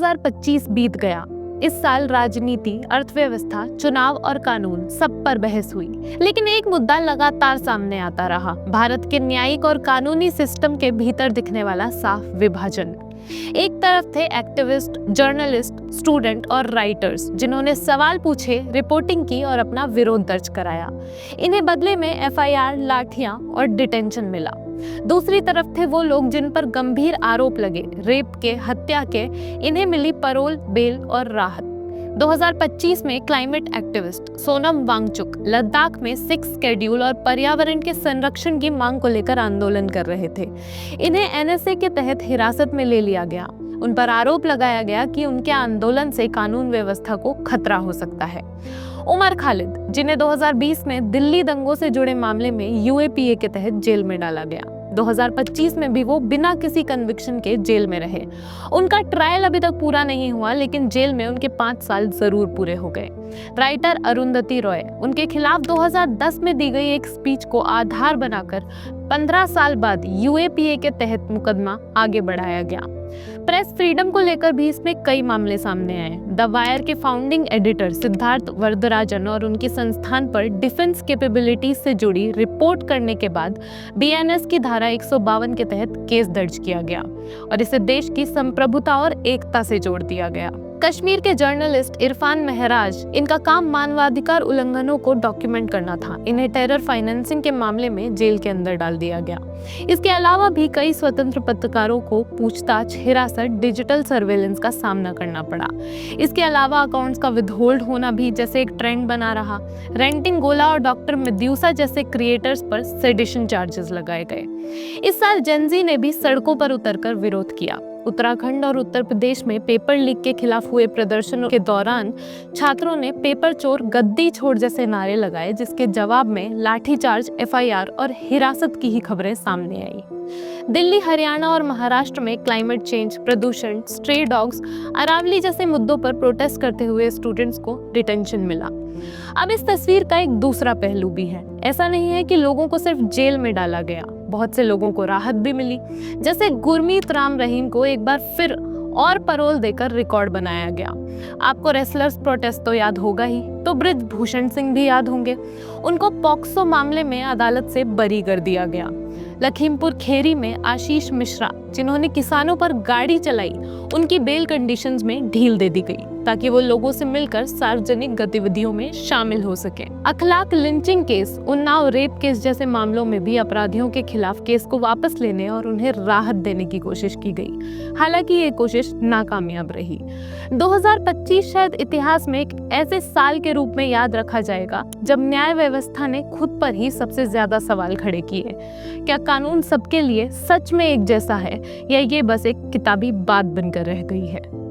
2025 बीत गया। इस साल राजनीति, अर्थव्यवस्था, चुनाव और कानून सब पर बहस हुई, लेकिन एक मुद्दा लगातार सामने आता रहा, भारत के न्यायिक और कानूनी सिस्टम के भीतर दिखने वाला साफ विभाजन। एक तरफ थे एक्टिविस्ट, जर्नलिस्ट, स्टूडेंट और राइटर्स, जिन्होंने सवाल पूछे, रिपोर्टिंग की और अपना विरोध दर्ज कराया। इन्हें बदले में एफआईआर, लाठियां और डिटेंशन मिला। दूसरी तरफ थे वो लोग जिन पर गंभीर आरोप लगे, रेप के, हत्या के, इन्हें मिली पैरोल, बेल और राहत। 2025 में क्लाइमेट एक्टिविस्ट सोनम वांगचुक लद्दाख में 6 शेड्यूल और पर्यावरण के संरक्षण की मांग को लेकर आंदोलन कर रहे थे। इन्हें एनएसए के तहत हिरासत में ले लिया गया। उन पर आरोप लगाया गया कि उनके आंदोलन से कानून व्यवस्था को खतरा हो सकता है। उमर खालिद, जिन्हें 2020 में दिल्ली दंगों से जुड़े मामले में यूएपीए के तहत जेल में डाला गया, 2025 में भी वो बिना किसी कन्विक्शन के जेल में रहे। उनका ट्रायल अभी तक पूरा नहीं हुआ, लेकिन जेल में उनके 5 साल जरूर पूरे हो गए। राइटर अरुंधति रॉय, उनके खिलाफ 2010 में दी गई एक स्पीच को आधार बनाकर 15 साल बाद यूएपीए के तहत मुकदमा आगे बढ़ाया गया। प्रेस फ्रीडम को लेकर भी इसमें कई मामले सामने आए। द वायर के फाउंडिंग एडिटर सिद्धार्थ वरदराजन और उनके संस्थान पर डिफेंस कैपेबिलिटीज से जुड़ी रिपोर्ट करने के बाद बीएनएस की धारा 152 के तहत केस दर्ज किया गया और इसे देश की संप्रभुता और एकता से जोड़ दिया गया। कश्मीर के जर्नलिस्ट इरफान मेहराज, इनका काम मानवाधिकार उल्लंघनों को डॉक्यूमेंट करना था। इन्हें टेरर फाइनेंसिंग के मामले में जेल के अंदर डाल दिया गया। इसके अलावा भी कई स्वतंत्र पत्रकारों को पूछताछ, हिरासत, डिजिटल सर्वेलेंस का सामना करना पड़ा। इसके अलावा अकाउंट्स का विदहोल्ड होना भी जैसे एक ट्रेंड बना रहा। रेंटिंग गोला और डॉक्टर मेड्यूसा जैसे क्रिएटर्स पर सेडिशन चार्जेस लगाए गए। इस साल जेनजी ने भी सड़कों पर उतरकर विरोध किया। उत्तराखंड और उत्तर प्रदेश में पेपर लीक के खिलाफ हुए प्रदर्शनों के दौरान छात्रों ने पेपर चोर, गद्दी छोड़ जैसे नारे लगाए, जिसके जवाब में लाठीचार्ज, एफआईआर और हिरासत की ही खबरें सामने आई। दिल्ली, हरियाणा और महाराष्ट्र में क्लाइमेट चेंज, प्रदूषण, स्ट्रे डॉग्स, अरावली जैसे मुद्दों पर प्रोटेस्ट करते हुए स्टूडेंट्स को डिटेंशन मिला। अब इस तस्वीर का एक दूसरा पहलू भी है। ऐसा नहीं है कि लोगों को सिर्फ जेल में डाला गया, बहुत से लोगों को राहत भी मिली। जैसे गुरमीत राम रहीम को एक बार फिर और पैरोल देकर रिकॉर्ड बनाया गया। आपको रेसलर्स प्रोटेस्ट तो याद होगा ही, तो बृजभूषण सिंह भी याद होंगे। उनको पॉक्सो मामले में अदालत से बरी कर दिया गया। लखीमपुर खेरी में आशीष मिश्रा, जिन्होंने किसानों पर गाड़ी चलाई, उनकी बेल कंडीशंस में ढील दे दी गई ताकि वो लोगों से मिलकर सार्वजनिक गतिविधियों में शामिल हो सके। अखलाक lynching case, Unnao rape case जैसे मामलों में भी अपराधियों के खिलाफ केस को वापस लेने और उन्हें राहत देने की कोशिश की गई। हालांकि ये कोशिश नाकामयाब रही। 2025 शायद इतिहास में एक ऐसे साल के रूप में याद रखा जाएगा जब न्याय व्यवस्था ने खुद पर ही सबसे ज्यादा सवाल खड़े किए। क्या कानून सबके लिए सच में एक जैसा है, या ये बस एक किताबी बात बनकर रह गई है?